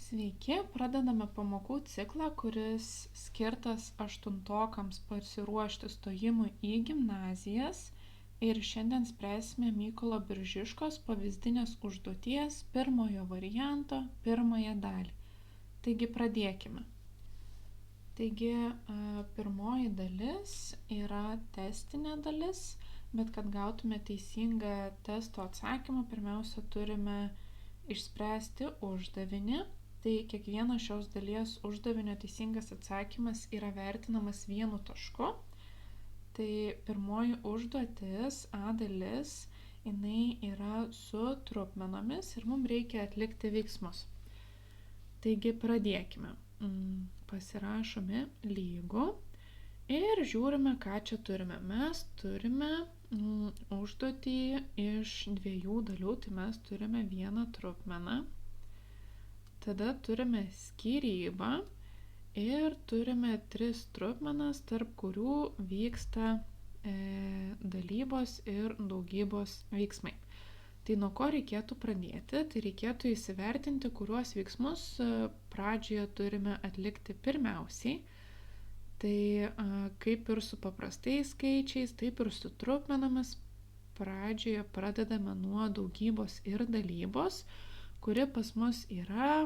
Sveiki, pradedame pamokų ciklą, kuris skirtas aštuntokams pasiruošti stojimui į gimnazijas ir šiandien spręsime Mykolo Biržiškos pavyzdinės užduoties pirmojo varianto pirmąją dalį. Taigi pradėkime. Taigi pirmoji dalis yra testinė dalis, bet kad gautume teisingą testo atsakymą, pirmiausia turime išspręsti uždavinį. Tai kiekvieno šios dalies uždavinio teisingas atsakymas yra vertinamas 1 tašku. Tai pirmoji užduotis, A dalis, jinai yra su trupmenomis ir mums reikia atlikti veiksmus. Taigi pradėkime. Pasirašome lygų ir žiūrime, ką čia turime. Mes turime užduotį iš 2 dalių, tai mes turime 1 trupmeną. Tada turime skyrybą ir turime 3 trupmenas, tarp kurių vyksta dalybos ir daugybos veiksmai. Tai nuo ko reikėtų pradėti? Tai reikėtų įsivertinti, kuriuos veiksmus pradžioje turime atlikti pirmiausiai. Tai kaip ir su paprastais skaičiais, taip ir su trupmenomis pradžioje pradedame nuo daugybos ir dalybos, kuri pas mus yra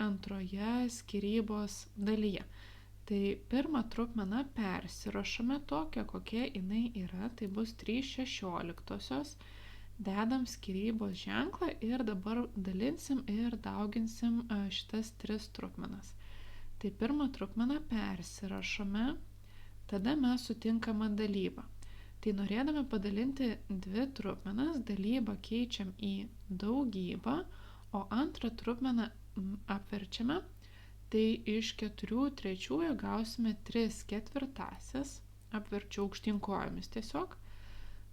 antroje skyrybos dalyje. Tai pirmą trupmeną persirašome tokią, kokia jinai yra, tai bus 3/16. Dedam skyrybos ženklą ir dabar dalinsim ir dauginsim šitas 3 trupmenas. Tai pirmą trupmeną persirašome, tada mes sutinkame dalybą. Tai norėdami padalinti 2 trupmenas, dalybą keičiam į daugybą, o antrą trupmeną apverčiame, tai iš 4/3 gausime 3/4, apverčiu aukštyn kojomis tiesiog.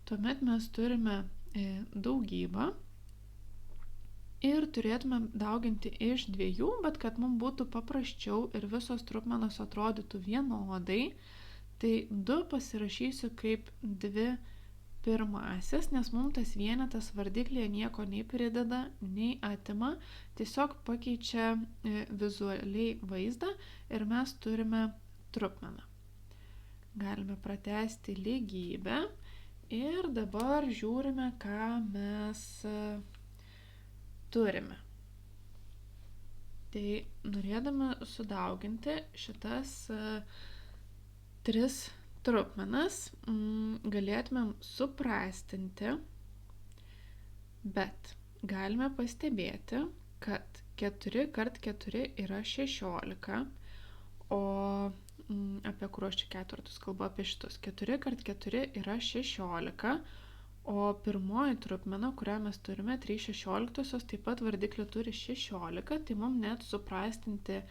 Tuomet mes turime daugybą ir turėtume dauginti iš 2, bet kad mums būtų paprasčiau ir visos trupmenos atrodytų vienodai, tai 2 pasirašysiu kaip 2 pirmąsias, nes mums tas vienetas vardiklėje nieko nei prideda, nei atima, tiesiog pakeičia vizualiai vaizdą ir mes turime trupmeną. Galime pratęsti lygybę ir dabar žiūrime, ką mes turime. Tai norėdami sudauginti šitas 3 trupmenas galėtumėm suprastinti, bet galime pastebėti, kad 4x4 yra 16, o apie kuriuos čia ketvirtus kalbu, apie šitus. 4x4 yra 16, o pirmoji trupmena, kurią mes turime, 3/16, taip pat vardiklį turi 16, tai mums net suprastinti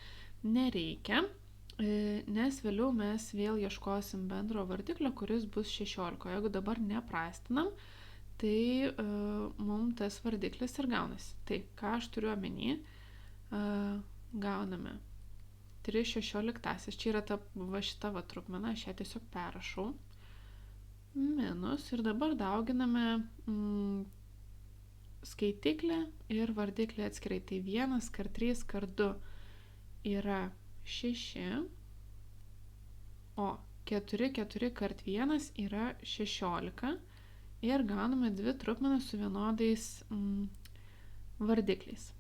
nereikia, nes vėliau mes vėl ieškosim bendro vardiklio, kuris bus 16. Jeigu dabar neprastinam, tai mums tas vardiklis ir gaunasi. Tai ką aš turiu omeny, gauname 3/16. Čia yra šita trupmena, aš ją tiesiog perrašau. Minus ir dabar dauginame skaitiklį ir vardiklį atskirai. Tai 1x3x2 yra 6, o 4x1 yra 16 ir gauname 2 trupmenas su vienodais vardikliais.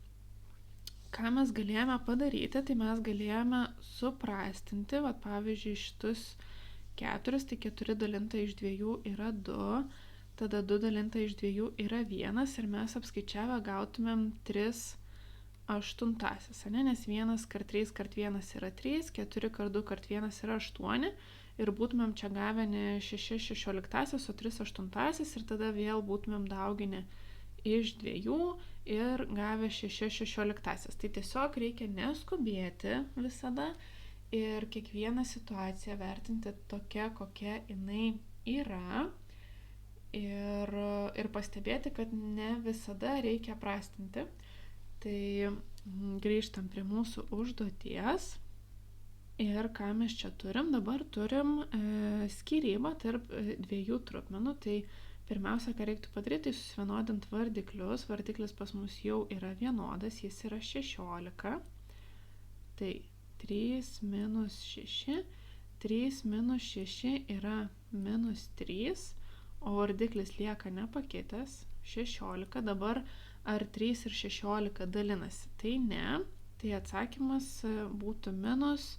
Ką mes galėjome padaryti, tai mes galėjome suprastinti, pavyzdžiui, šitus 4, tai 4 dalinta iš 2 yra 2, tada 2 dalinta iš 2 yra 1 ir mes apskaičiavę gautumėm 3/8, nes 1x3x1 yra 3, 4x2x1 yra 8 ir būtumėm čia gavę ne 6/16, o 3/8 ir tada vėl būtumėm dauginę iš 2 ir gavę 6/16. Tai tiesiog reikia neskubėti visada ir kiekvieną situaciją vertinti tokia, kokia jinai yra ir pastebėti, kad ne visada reikia prastinti. Tai grįžtam prie mūsų užduoties ir ką mes čia turim. Dabar turim skyrybą tarp 2 trupmenų. Tai pirmiausia, ką reiktų padaryti, tai susivienodinti vardiklius. Vardiklis pas mus jau yra vienodas, jis yra 16. Tai 3 minus 6. 3 minus 6 yra minus 3, o vardiklis lieka nepakitęs. 16. Dabar ar 3 ir 16 dalinasi? Tai ne. Tai atsakymas būtų minus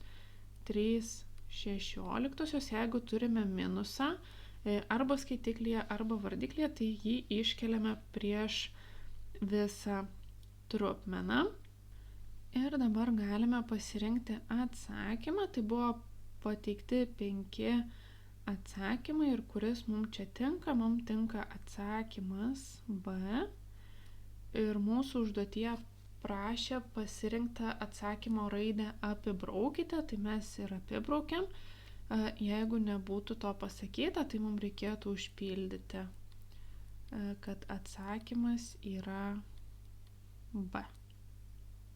3 šešioliktosios. Jeigu turime minusą arba skaitiklyje, arba vardiklyje, tai jį iškeliame prieš visą trupmeną. Ir dabar galime pasirinkti atsakymą. Tai buvo pateikti 5 atsakymai ir kuris mums čia tinka. Mums tinka atsakymas B. Ir mūsų užduotyje prašė pasirinktą atsakymo raidę apibraukite, tai mes ir apibraukiam. Jeigu nebūtų to pasakyta, tai mums reikėtų užpildyti, kad atsakymas yra B.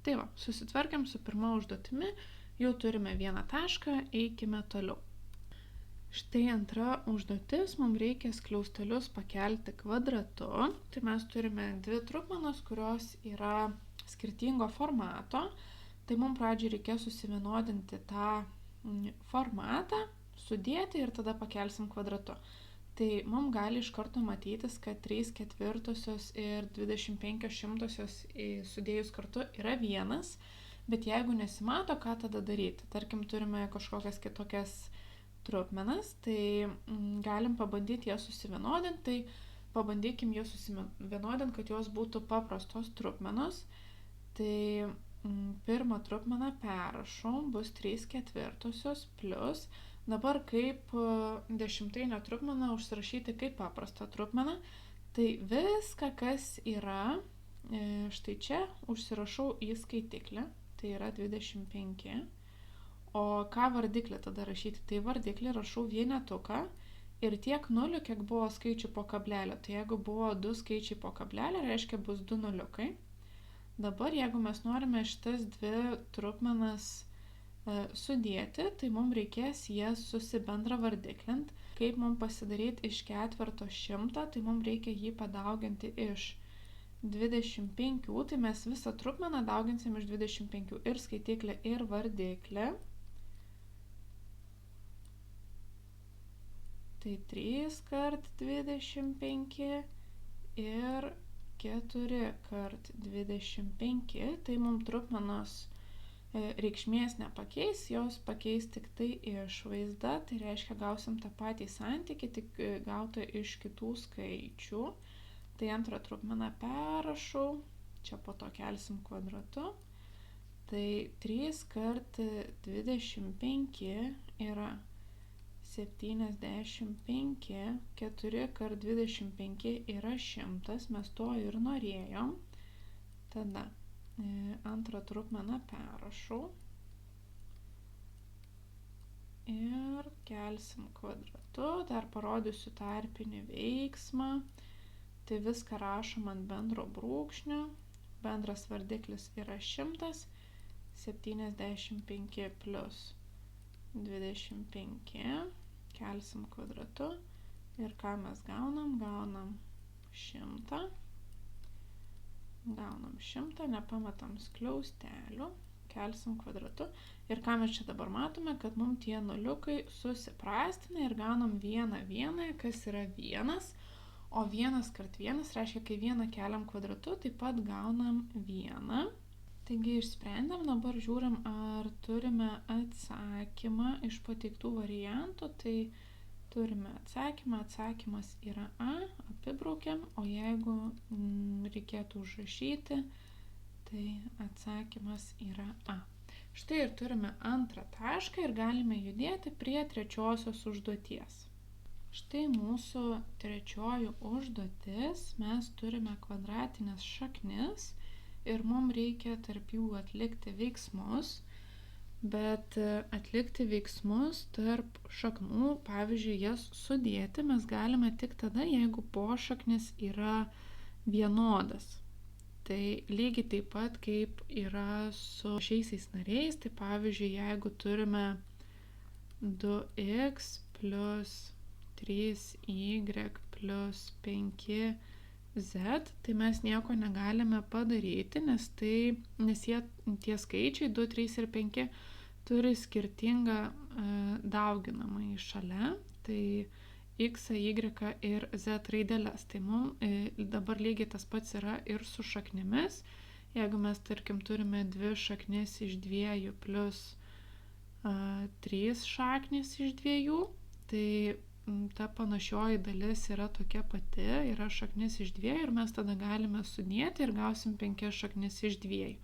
Tai va, susitvarkiam su pirma užduotimi, jau turime 1 tašką, eikime toliau. Štai antra užduotis, mums reikia skliaustelius pakelti kvadratu. Tai mes turime 2 trupmenas, kurios yra skirtingo formato. Tai mums pradžiai reikės susivienodinti tą formatą, sudėti ir tada pakelsim kvadratu. Tai mums gali iš karto matytis, kad 3/4 ir 25/100 sudėjus kartu yra 1, bet jeigu nesimato, ką tada daryti? Tarkim, turime kažkokias kitokias trupmenas, tai galim pabandyti jas susivienodinti, tai pabandykim jas susivienodinti, kad jos būtų paprastos trupmenos. Tai pirmą trupmeną perrašau, bus 3/4 plus, dabar kaip dešimtainę trupmeną užsirašyti kaip paprastą trupmeną, tai viską, kas yra, štai čia užsirašau į skaitiklį, tai yra 25. O ką vardiklį tada rašyti? Tai vardiklį rašau vienetuką ir tiek nulių, kiek buvo skaičių po kablelio. Tai jeigu buvo 2 skaičiai po kablelio, reiškia bus 2 nuliukai. Dabar, jeigu mes norime šitas 2 trupmenas sudėti, tai mums reikės jas susibendra vardiklint. Kaip mums pasidaryti iš 1/4, tai mums reikia jį padauginti iš 25, tai mes visą trupmeną dauginsim iš 25 ir skaitiklį, ir vardiklį. Tai 3 kart 25 ir 4 kart 25, tai mums trupmenos reikšmės nepakeis, jos pakeis tik tai išvaizdą, tai reiškia gausim tą patį santykį, tik gautą iš kitų skaičių. Tai antrą trupmeną perrašau, čia po to kelsim kvadratu. Tai 3 kart 25 yra 75, 4 kart 25 yra 100, mes to ir norėjom. Tada antrą trupmeną perrašau ir kelsim kvadratu, dar parodysiu tarpinį veiksmą. Tai viską rašom ant bendro brūkšnio, bendras vardiklis yra 100, 75 plus 25, kelsim kvadratu ir ką mes gaunam? Gaunam 100, nepametam skliaustelių, kelsim kvadratu ir ką mes čia dabar matome, kad mums tie nuliukai susiprastina ir gaunam 1, kas yra 1, o 1 kart 1 reiškia, kai 1 keliam kvadratu, taip pat gaunam 1. Taigi išsprendėm, dabar žiūrim, ar turime atsakymą iš pateiktų variantų. Tai turime atsakymą, atsakymas yra A, apibraukiam, o jeigu reikėtų užrašyti, tai atsakymas yra A. Štai ir turime antrą tašką ir galime judėti prie trečiosios užduoties. Štai mūsų trečioji užduotis, mes turime kvadratinės šaknis ir mums reikia tarp jų atlikti veiksmus, bet atlikti veiksmus tarp šaknų, pavyzdžiui, jas sudėti mes galime tik tada, jeigu pošaknis yra vienodas. Tai lygiai taip pat kaip yra su šiaisiais nariais, tai pavyzdžiui, jeigu turime 2x plus 3y plus 5z z, tai mes nieko negalime padaryti, nes tie skaičiai 2, 3 ir 5 turi skirtingą dauginamąjį šalia, tai x, y ir z raideles. Tai mums dabar lygiai tas pats yra ir su šaknimis. Jeigu mes, tarkim, turime 2 šaknis iš 2 plus 3 šaknis iš 2, tai ta panašioji dalis yra tokia pati, yra šaknis iš 2 ir mes tada galime sudėti ir gausim 5 šaknis iš 2.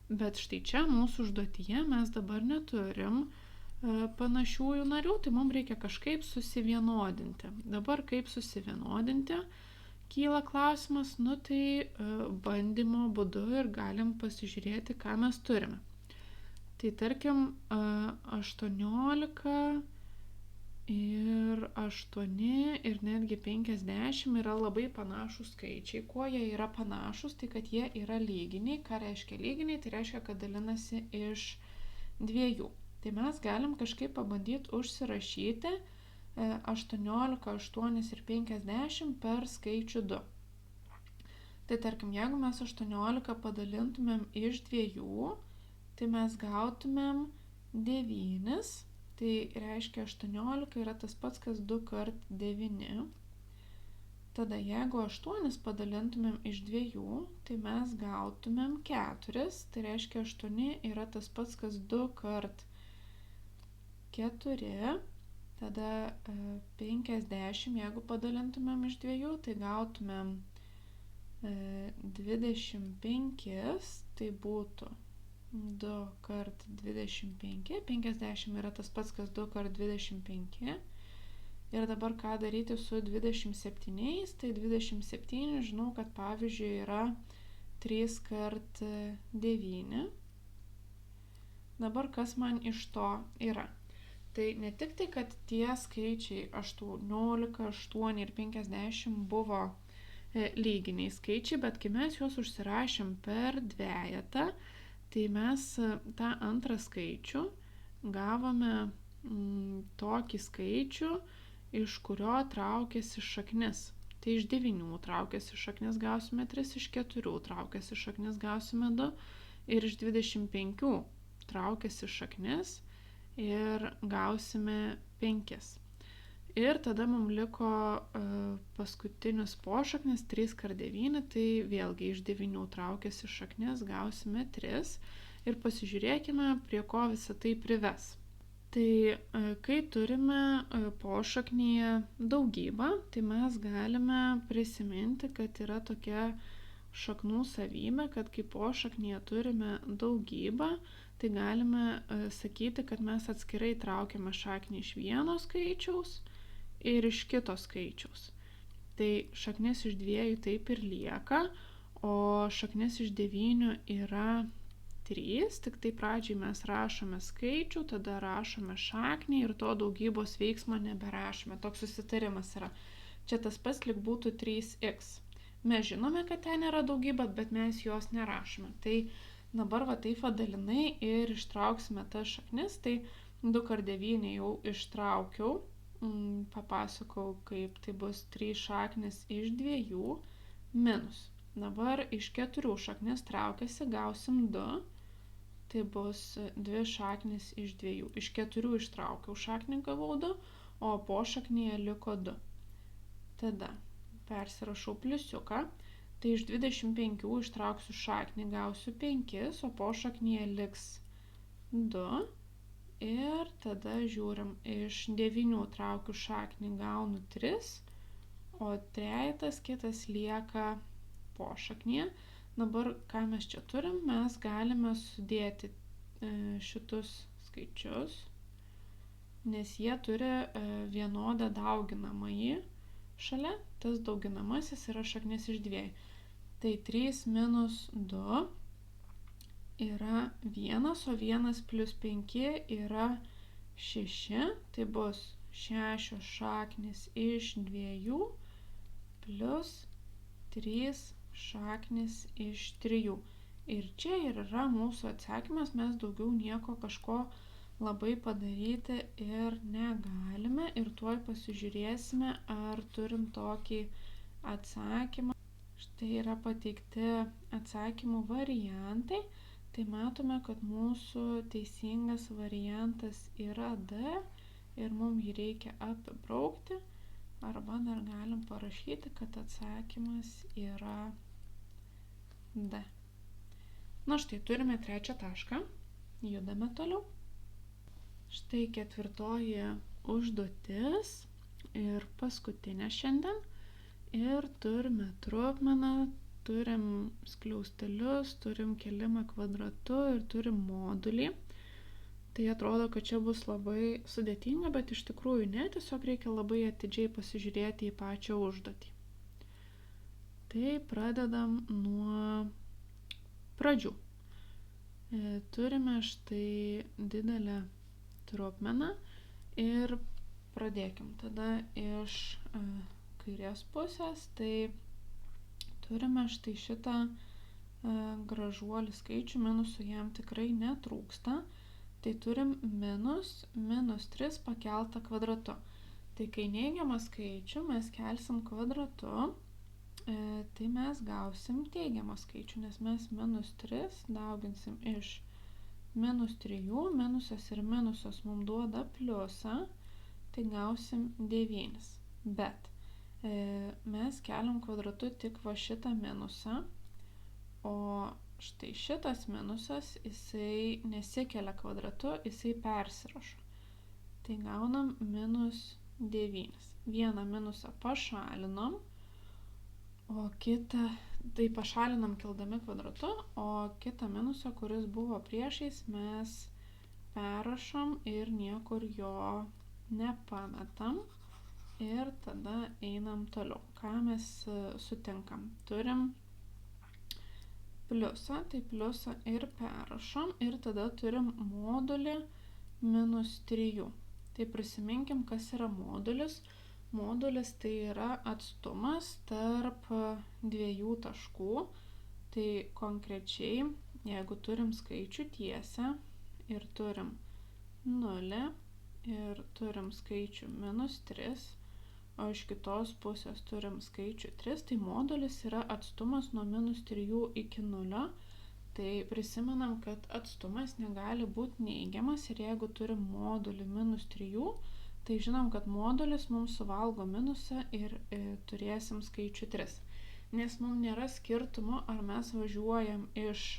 Bet štai čia mūsų užduotyje mes dabar neturim panašiųjų narių, tai mums reikia kažkaip susivienodinti. Dabar kaip susivienodinti? Kyla klausimas, tai bandymo būdu ir galim pasižiūrėti, ką mes turime. Tai tarkim 18 ir 8 ir netgi 50 yra labai panašus skaičiai. Kuo jie yra panašus, tai kad jie yra lyginiai. Ką reiškia lyginiai? Tai reiškia, kad dalinasi iš 2. Tai mes galim kažkaip pabandyti užsirašyti 18, 8 ir 50 per skaičių 2. Tai tarkim, jeigu mes 18 padalintumėm iš 2, tai mes gautumėm 9. Tai reiškia 18 yra tas pats, kas 2 kart 9. Tada jeigu 8 padalintumėm iš 2, tai mes gautumėm 4. Tai reiškia 8 yra tas pats, kas 2 kart 4. Tada 50, jeigu padalintumėm iš 2, tai gautumėm 25, tai būtų 2 kart 25, 50 yra tas pats, kas 2 kart 25. Ir dabar ką daryti su 27, tai 27, žinau, kad pavyzdžiui yra 3 kart 9. Dabar kas man iš to yra? Tai ne tik tai, kad tie skaičiai 18, 8 ir 50 buvo lyginiai skaičiai, bet kai mes juos užsirašėm per dvejetą, tai mes tą antrą skaičių gavome tokį skaičių, iš kurio traukėsi šaknis. Tai iš 9 traukėsi šaknis gausime 3, iš 4 traukėsi šaknis gausime 2 ir iš 25 traukėsi šaknis ir gausime 5. Ir tada mums liko paskutinis pošaknis 3 kart 9, tai vėlgi iš 9 traukėsi šaknis gausime 3. Ir pasižiūrėkime, prie ko visą tai prives. Tai kai turime pošaknyje daugybą, tai mes galime prisiminti, kad yra tokia šaknų savybė, kad kai pošaknyje turime daugybą, tai galime sakyti, kad mes atskirai traukiame šaknį iš vieno skaičiaus ir iš kito skaičiaus. Tai šaknis iš 2 taip ir lieka, o šaknis iš 9 yra 3, tik tai pradžiai mes rašome skaičių, tada rašome šaknį ir to daugybos veiksmo neberašome. Toks susitarimas yra. Čia tas pats lyg būtų 3x. Mes žinome, kad ten yra daugybė, bet mes jos nerašome. Tai dabar taip dalinai ir ištrauksime tas šaknis. Tai 2 kart 9 jau ištraukiau. Papasakau, kaip tai bus 3 šaknis iš 2 minus. Dabar iš 4 šaknis traukiasi, gausim 2. Tai bus 2 šaknis iš 2. Iš 4 ištraukiau šaknį, gavau 2, o po šaknyje liko 2. Tada persirašau pliusiuką. Tai iš 25 ištrauksiu šaknį, gausiu 5, o po šaknyje liks 2. Ir tada žiūrim, iš 9 traukiu šaknį, gaunu 3, o trejetas kitas lieka po šaknyje. Dabar, ką mes čia turim, mes galime sudėti šitus skaičius, nes jie turi vienodą dauginamąjį šalia. Tas dauginamasis yra šaknis iš 2. Tai 3 minus 2 yra 1, o 1 plus 5 yra 6. Tai bus 6 šaknis iš 2 plus 3 šaknis iš 3. Ir čia ir yra mūsų atsakymas, mes daugiau nieko kažko labai padaryti ir negalime. Ir tuoj pasižiūrėsime, ar turim tokį atsakymą. Štai yra pateikti atsakymų variantai. Tai matome, kad mūsų teisingas variantas yra D ir mums jį reikia apibraukti. Arba dar galim parašyti, kad atsakymas yra D. Na štai turime trečią tašką. Judame toliau. Štai ketvirtoji užduotis ir paskutinė šiandien. Ir turime trupmeną, turim skliaustelius, turim kėlimą kvadratu ir turim modulį. Tai atrodo, kad čia bus labai sudėtinga, bet iš tikrųjų ne, tiesiog reikia labai atidžiai pasižiūrėti į pačią užduotį. Tai pradedam nuo pradžių. Turime štai didelę trupmeną ir pradėkim tada iš kairės pusės, tai turime štai šitą gražuolį skaičių, minusų jam tikrai netrūksta, tai turim minus 3 pakeltą kvadratu. Tai kai neigiamą skaičių mes kelsim kvadratu, tai mes gausim teigiamą skaičių, nes mes minus 3 dauginsim iš minus 3, minusas ir minusas mums duoda pliusą, tai gausim 9. Bet mes keliam kvadratu tik va šitą minusą, o štai šitas minusas, jisai nesikelia kvadratu, jisai persirašo. Tai gaunam minus 9. Vieną minusą pašalinom, o kitą, tai pašalinam keldami kvadratu, o kitą minusą, kuris buvo priešais, mes perrašom ir niekur jo nepametam. Ir tada einam toliau. Ką mes sutinkam? Turim pliusą, tai pliusą ir perrašom ir tada turim modulį minus 3. Tai prisiminkim, kas yra modulis. Modulis tai yra atstumas tarp dviejų taškų. Tai konkrečiai, jeigu turim skaičių tiesę ir turim 0 ir turim skaičių minus 3, o iš kitos pusės turim skaičių 3, tai modulis yra atstumas nuo minus 3 iki 0. Tai prisimenam, kad atstumas negali būti neigiamas ir jeigu turim modulį minus 3, tai žinom, kad modulis mums suvalgo minusą ir turėsim skaičių 3. Nes mums nėra skirtumo, ar mes važiuojam iš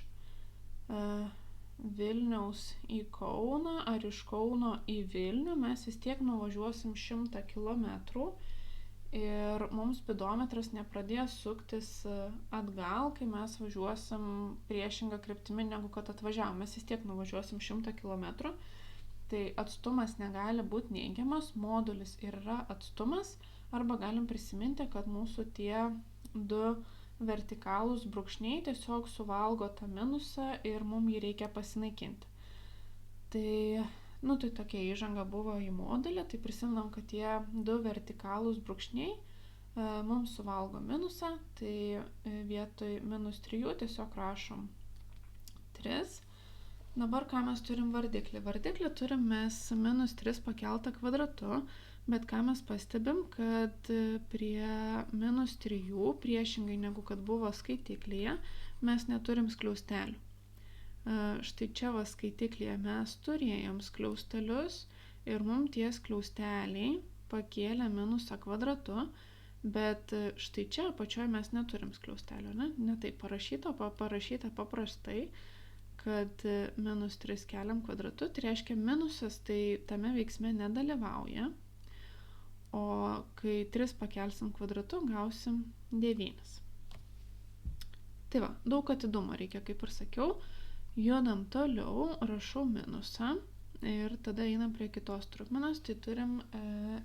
Vilniaus į Kauną ar iš Kauno į Vilnių, mes vis tiek nuvažiuosim 100 km ir mums spidometras nepradės suktis atgal, kai mes važiuosim priešingą kryptimį negu kad atvažiavom. Mes vis tiek nuvažiuosim 100 km. Tai atstumas negali būti neigiamas, modulis yra atstumas, arba galim prisiminti, kad mūsų tie du vertikalūs brūkšniai tiesiog suvalgo tą minusą ir mums jį reikia pasinaikinti. Tai tokia įžanga buvo į modulį, tai prisimenam, kad tie du vertikalūs brūkšniai mums suvalgo minusą, tai vietoj minus 3 tiesiog rašom 3. Dabar ką mes turim vardiklį? Vardiklį turim mes minus 3 pakeltą kvadratu, bet ką mes pastebim, kad prie minus 3, priešingai negu kad buvo skaitiklyje, mes neturim skliaustelių. Štai čia va skaitiklyje mes turėjom skliaustelius ir mums tie skliausteliai pakėlė minusą kvadratu, bet štai čia apačioje mes neturim skliaustelio, ne taip parašyta, parašyta paprastai, kad minus 3 keliam kvadratu, tai reiškia minusas tai tame veiksme nedalyvauja, o kai 3 pakelsim kvadratu, gausim 9. Tai va, daug atidumo reikia, kaip ir sakiau. Judam toliau, rašau minusą ir tada einam prie kitos trupmenos, tai turim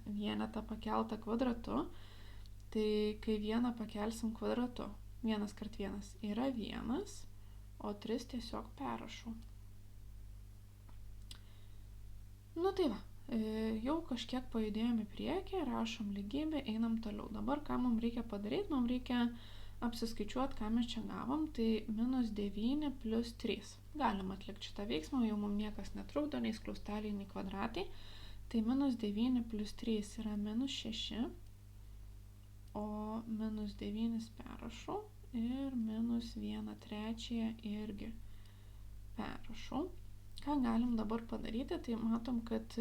vienetą pakeltą kvadratu. Tai kai vieną pakelsim kvadratu, 1 kart 1 yra 1, o 3 tiesiog perrašau. Tai va, jau kažkiek pajudėjom į priekį, rašom lygybę, einam toliau. Dabar ką mums reikia padaryti? Mums reikia apsiskaičiuoti, ką mes čia gavom, tai minus 9 plus 3. Galim atlikti šitą veiksmą, jau mums niekas netrukdo, nei skliausteliai, nei kvadratai. Tai minus 9 plus 3 yra minus 6. o minus 9 perrašau ir minus 1/3 irgi perrašau. Ką galim dabar padaryti, tai matom, kad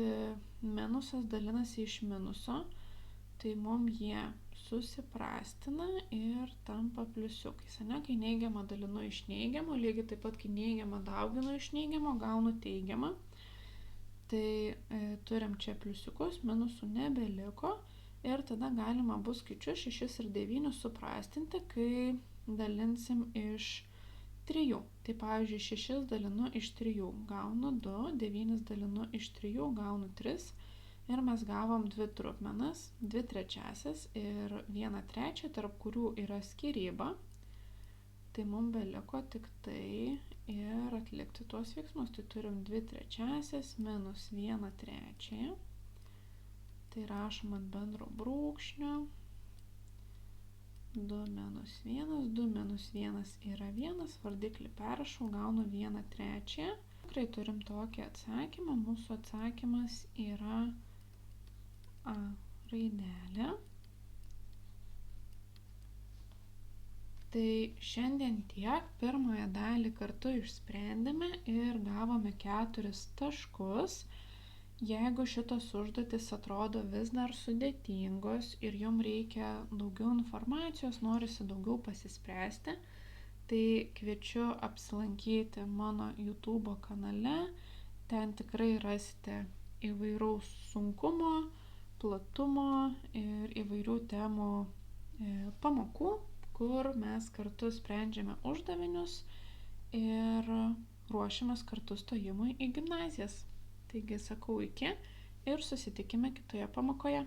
minusas dalinasi iš minuso, tai mums jie susiprastina ir tampa pliusiukais. Kai neigiamą dalinu iš neigiamo, lygiai taip pat, kai neigiamą dauginu iš neigiamo, gaunu teigiamą. Tai turim čia pliusiukus, minusų nebeliko ir tada galima bus skaičius 6 ir 9 suprastinti, kai dalinsim iš 3. Tai pavyzdžiui, 6 dalinu iš 3 gaunu 2, 9 dalinu iš 3 gaunu 3 ir mes gavom 2 trupmenas, 2/3 ir 1/3, tarp kurių yra skyryba. Tai mums beliko tik tai ir atlikti tuos veiksmus. Tai turim 2/3 minus 1/3. Tai rašom ant bendro brūkšnio. 2 minus 1, 2 minus 1 yra 1, vardiklį perrašau, gaunu 1/3. Tikrai turim tokį atsakymą, mūsų atsakymas yra A raidelė. Tai šiandien tiek, pirmąją dalį kartu išsprendėme ir gavome 4 taškus. Jeigu šitos užduotis atrodo vis dar sudėtingos ir jum reikia daugiau informacijos, norisi daugiau pasispręsti, tai kviečiu apsilankyti mano YouTube kanale. Ten tikrai rasite įvairaus sunkumo, platumo ir įvairių temų pamokų, kur mes kartu sprendžiame uždavinius ir ruošiamės kartu stojimui į gimnazijas. Taigi sakau iki ir susitikime kitoje pamokoje.